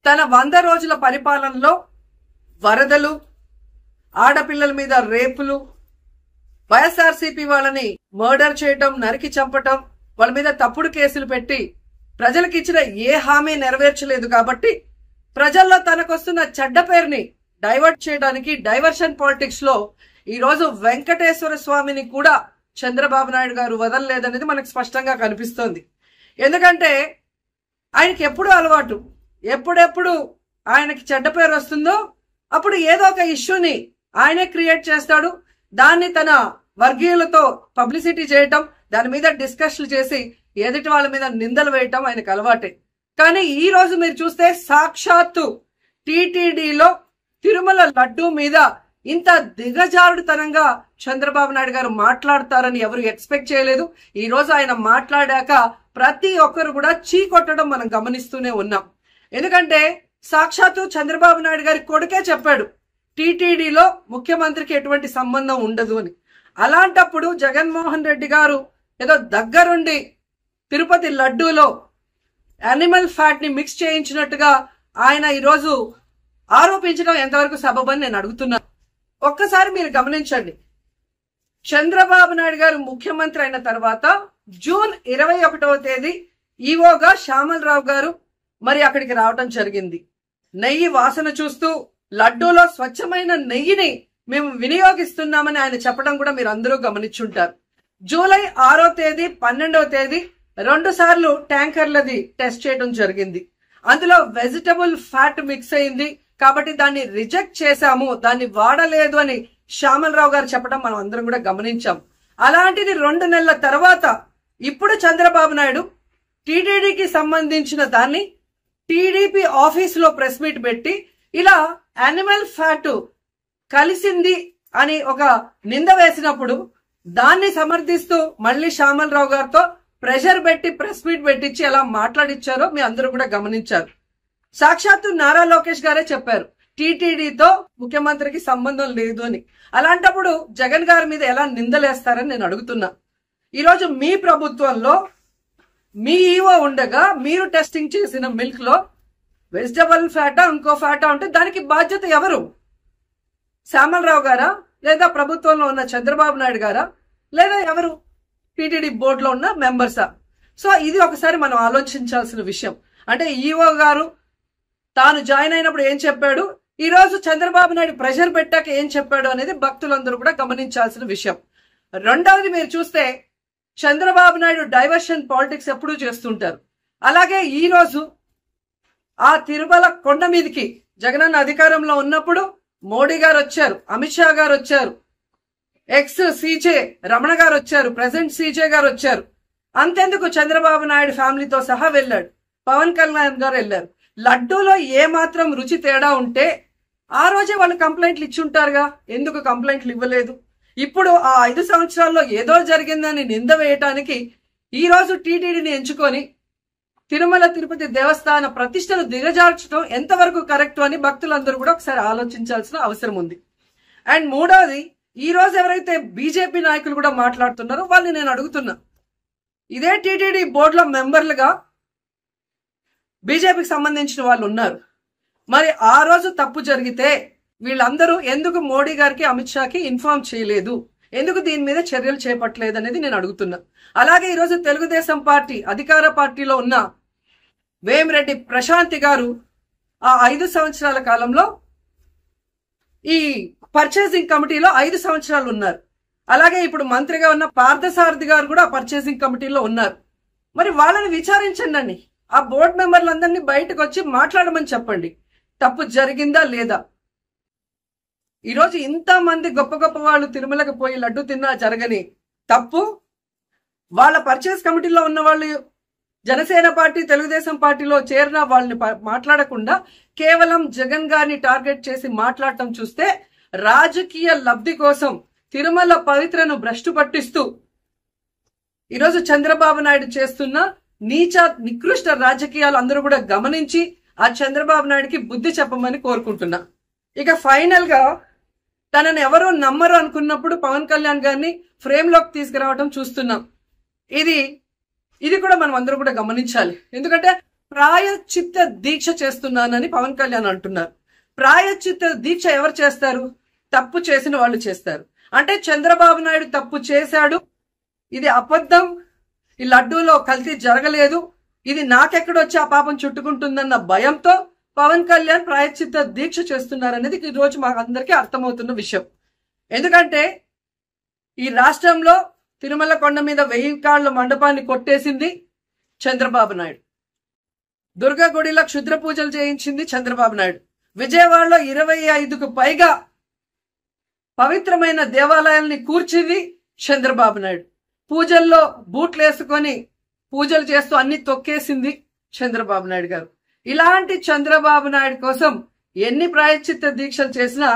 తన 100 రోజుల పరిపాలనలో వరదలు, ఆడపిల్లల మీద రేపులు, వైఎస్ఆర్సీపీ వాళ్ళని మర్డర్ చేయటం, నరికి చంపటం, వాళ్ళ మీద తప్పుడు కేసులు పెట్టి ప్రజలకు ఇచ్చిన ఏ హామీ నెరవేర్చలేదు. కాబట్టి ప్రజల్లో తనకొస్తున్న చెడ్డ పేరుని డైవర్ట్ చేయడానికి డైవర్షన్ పాలిటిక్స్ లో ఈరోజు వెంకటేశ్వర స్వామిని కూడా చంద్రబాబు నాయుడు గారు వదలలేదనేది మనకు స్పష్టంగా కనిపిస్తోంది. ఎందుకంటే ఆయనకి ఎప్పుడు అలవాటు, ఎప్పుడెప్పుడు ఆయనకి చెడ్డ పేరు వస్తుందో అప్పుడు ఏదో ఒక ఇష్యూని ఆయనే క్రియేట్ చేస్తాడు. దాన్ని తన వర్గీయులతో పబ్లిసిటీ చేయటం, దాని మీద డిస్కషన్లు చేసి ఎదుటి వాళ్ళ మీద నిందలు వేయటం ఆయనకు అలవాటే. కానీ ఈ రోజు మీరు చూస్తే సాక్షాత్తు టీటీడీలో తిరుమల లడ్డూ మీద ఇంత దిగజారుడుతనంగా చంద్రబాబు నాయుడు గారు మాట్లాడతారని ఎవరు ఎక్స్పెక్ట్ చేయలేదు. ఈ రోజు ఆయన మాట్లాడాక ప్రతి ఒక్కరు కూడా చీకొట్టడం మనం గమనిస్తూనే ఉన్నాం. ఎందుకంటే సాక్షాత్తు చంద్రబాబు నాయుడు గారి కొడుకే చెప్పాడు టీటీడీలో ముఖ్యమంత్రికి ఎటువంటి సంబంధం ఉండదు అని. అలాంటప్పుడు జగన్మోహన్ రెడ్డి గారు ఏదో దగ్గరుండి తిరుపతి లడ్డూలో యానిమల్ ఫ్యాట్ ని మిక్స్ చేయించినట్టుగా ఆయన ఈరోజు ఆరోపించడం ఎంతవరకు సబబని నేను అడుగుతున్నాను. ఒక్కసారి మీరు గమనించండి, చంద్రబాబు నాయుడు గారు ముఖ్యమంత్రి అయిన తర్వాత జూన్ 21వ తేదీ ఈవోగా శ్యామలరావు గారు మరి అక్కడికి రావటం జరిగింది. నెయ్యి వాసన చూస్తూ లడ్డూలో స్వచ్ఛమైన నెయ్యిని మేము వినియోగిస్తున్నామని ఆయన చెప్పడం కూడా మీరు అందరూ గమనించుంటారు. జూలై 6వ తేదీ 12వ తేదీ 2 సార్లు ట్యాంకర్లది టెస్ట్ చేయడం జరిగింది. అందులో వెజిటబుల్ ఫ్యాట్ మిక్స్ అయింది కాబట్టి దాన్ని రిజెక్ట్ చేశాము, దాన్ని వాడలేదు అని శ్యామలరావు గారు చెప్పడం మనం అందరం కూడా గమనించాం. అలాంటిది 2 నెలల తర్వాత ఇప్పుడు చంద్రబాబు నాయుడు టీటీడీకి సంబంధించిన దాన్ని టీడీపీ ఆఫీసులో ప్రెస్ మీట్ పెట్టి ఇలా యానిమల్ ఫ్యాట్ కలిసింది అని ఒక నింద వేసినప్పుడు దాన్ని సమర్థిస్తూ మళ్ళీ శ్యామలరావు గారితో ప్రెషర్ పెట్టి ప్రెస్ మీట్ పెట్టించి ఎలా మాట్లాడిచ్చారో మీ అందరూ కూడా గమనించారు. సాక్షాత్తు నారా లోకేష్ గారే చెప్పారు టీటీడీతో ముఖ్యమంత్రికి సంబంధం లేదు అని. అలాంటప్పుడు జగన్ గారి మీద ఎలా నిందలేస్తారని నేను అడుగుతున్నా. ఈరోజు మీ ప్రభుత్వంలో మీ ఈవో ఉండగా మీరు టెస్టింగ్ చేసిన మిల్క్ లో వెజిటబుల్ ఫ్యాటా ఇంకో ఫ్యాటా ఉంటే దానికి బాధ్యత ఎవరు? శ్యామలరావు గారా, లేదా ప్రభుత్వంలో ఉన్న చంద్రబాబు నాయుడు గారా, లేదా ఎవరు టీటీడీ బోర్డులో ఉన్న మెంబర్సా? సో ఇది ఒకసారి మనం ఆలోచించాల్సిన విషయం. అంటే ఈవో గారు తాను జాయిన్ అయినప్పుడు ఏం చెప్పాడు, ఈ రోజు చంద్రబాబు నాయుడు ప్రెషర్ పెట్టాక ఏం చెప్పాడు అనేది భక్తులందరూ కూడా గమనించాల్సిన విషయం. రెండవది మీరు చూస్తే చంద్రబాబు నాయుడు డైవర్షన్ పాలిటిక్స్ ఎప్పుడూ చేస్తుంటారు. అలాగే ఈ రోజు ఆ తిరుమల కొండ మీదకి జగనన్న అధికారంలో ఉన్నప్పుడు మోడీ గారు వచ్చారు, అమిత్ షా గారు వచ్చారు, ఎక్స్ సీజే రమణ గారు వచ్చారు, ప్రెసెంట్ సీజే గారు వచ్చారు. అంతెందుకు చంద్రబాబు నాయుడు ఫ్యామిలీతో సహా వెళ్ళాడు, పవన్ కళ్యాణ్ గారు వెళ్ళారు. లడ్డూలో ఏ మాత్రం రుచి తేడా ఉంటే ఆ రోజే వాళ్ళు కంప్లైంట్లు ఇచ్చుంటారుగా, ఎందుకు కంప్లైంట్లు ఇవ్వలేదు? ఇప్పుడు ఆ 5 సంవత్సరాల్లో ఏదో జరిగిందని నింద వేయటానికి ఈ రోజు టీటీడీని ఎంచుకొని తిరుమల తిరుపతి దేవస్థాన ప్రతిష్టను దిగజార్చడం ఎంతవరకు కరెక్ట్ అని భక్తులందరూ కూడా ఒకసారి ఆలోచించాల్సిన అవసరం ఉంది. అండ్ మూడవది, ఈ రోజు ఎవరైతే బీజేపీ నాయకులు కూడా మాట్లాడుతున్నారో వాళ్ళని నేను అడుగుతున్నా, ఇదే టీటీడీ బోర్డులో మెంబర్లుగా బీజేపీకి సంబంధించిన వాళ్ళు ఉన్నారు. మరి ఆ రోజు తప్పు జరిగితే వీళ్ళందరూ ఎందుకు మోడీ గారికి అమిత్ షాకి ఇన్ఫార్మ్ చేయలేదు, ఎందుకు దీని మీద చర్యలు చేపట్టలేదు అనేది నేను అడుగుతున్నా. అలాగే ఈరోజు తెలుగుదేశం పార్టీ అధికార పార్టీలో ఉన్న వేమిరెడ్డి ప్రశాంతి గారు ఆ 5 సంవత్సరాల కాలంలో ఈ పర్చేసింగ్ కమిటీలో 5 సంవత్సరాలు ఉన్నారు. అలాగే ఇప్పుడు మంత్రిగా ఉన్న పార్థసారథి గారు కూడా పర్చేసింగ్ కమిటీలో ఉన్నారు. మరి వాళ్ళని విచారించండి, ఆ బోర్డు మెంబర్లందరినీ బయటకు వచ్చి మాట్లాడమని చెప్పండి, తప్పు జరిగిందా లేదా. ఈరోజు ఇంతమంది గొప్ప గొప్ప వాళ్ళు తిరుమలకు పోయి లడ్డు తిన్నా జరగని తప్పు వాళ్ళ పర్చేస్ కమిటీలో ఉన్న వాళ్ళు జనసేన పార్టీ తెలుగుదేశం పార్టీలో చేరిన వాళ్ళని మాట్లాడకుండా కేవలం జగన్ గారిని టార్గెట్ చేసి మాట్లాడటం చూస్తే రాజకీయ లబ్ధి కోసం తిరుమల పవిత్రను భ్రష్టు పట్టిస్తూ ఈరోజు చంద్రబాబు నాయుడు చేస్తున్న నీచ నికృష్ట రాజకీయాలు అందరూ కూడా గమనించి ఆ చంద్రబాబు నాయుడికి బుద్ధి చెప్పమని కోరుకుంటున్నా. ఇక ఫైనల్ గా తనని ఎవరో నమ్మరు అనుకున్నప్పుడు పవన్ కళ్యాణ్ గారిని ఫ్రేమ్ లోకి తీసుకురావడం చూస్తున్నాం. ఇది కూడా మనం అందరూ కూడా గమనించాలి. ఎందుకంటే ప్రాయశ్చిత్త దీక్ష చేస్తున్నానని పవన్ కళ్యాణ్ అంటున్నారు. ప్రాయశ్చిత్త దీక్ష ఎవరు చేస్తారు? తప్పు చేసిన వాళ్ళు చేస్తారు. అంటే చంద్రబాబు నాయుడు తప్పు చేశాడు, ఇది అబద్ధం, ఈ లడ్డూలో కల్తీ జరగలేదు, ఇది నాకెక్కడొచ్చి ఆ పాపం చుట్టుకుంటుందన్న భయంతో పవన్ కళ్యాణ్ ప్రాయశ్చిత్త దీక్ష చేస్తున్నారనేది ఈ రోజు మాకు అందరికీ అర్థమవుతున్న విషయం. ఎందుకంటే ఈ రాష్ట్రంలో తిరుమల కొండ మీద 1000 కాళ్ల మండపాన్ని కొట్టేసింది చంద్రబాబు నాయుడు. దుర్గా గుడిలో క్షుద్ర పూజలు చేయించింది చంద్రబాబు నాయుడు. విజయవాడలో 25కు పైగా పవిత్రమైన దేవాలయాల్ని కూర్చింది చంద్రబాబు నాయుడు. పూజల్లో బూట్లు వేసుకొని పూజలు చేస్తూ అన్ని తొక్కేసింది చంద్రబాబు నాయుడు గారు. ఇలాంటి చంద్రబాబు నాయుడు కోసం ఎన్ని ప్రాయశ్చిత్త దీక్షలు చేసినా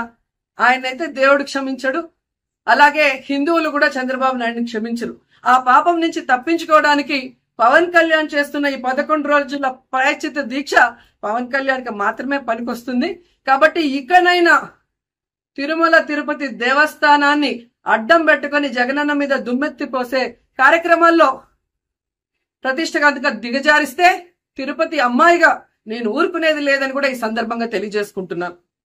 ఆయనైతే దేవుడు క్షమించడు, అలాగే హిందువులు కూడా చంద్రబాబు నాయుడిని క్షమించరు. ఆ పాపం నుంచి తప్పించుకోవడానికి పవన్ కళ్యాణ్ చేస్తున్న ఈ 11 రోజుల ప్రాయశ్చిత్త దీక్ష పవన్ కళ్యాణ్కి మాత్రమే పనికొస్తుంది. కాబట్టి ఇకనైనా తిరుమల తిరుపతి దేవస్థానాన్ని అడ్డం పెట్టుకుని జగనన్న మీద దుమ్మెత్తి పోసే కార్యక్రమాల్లో ప్రతిష్టగా దిగజారిస్తే తిరుపతి అమ్మాయిగా నేను ఊరుకునేది లేదని కూడా ఈ సందర్భంగా తెలియజేసుకుంటున్నాను.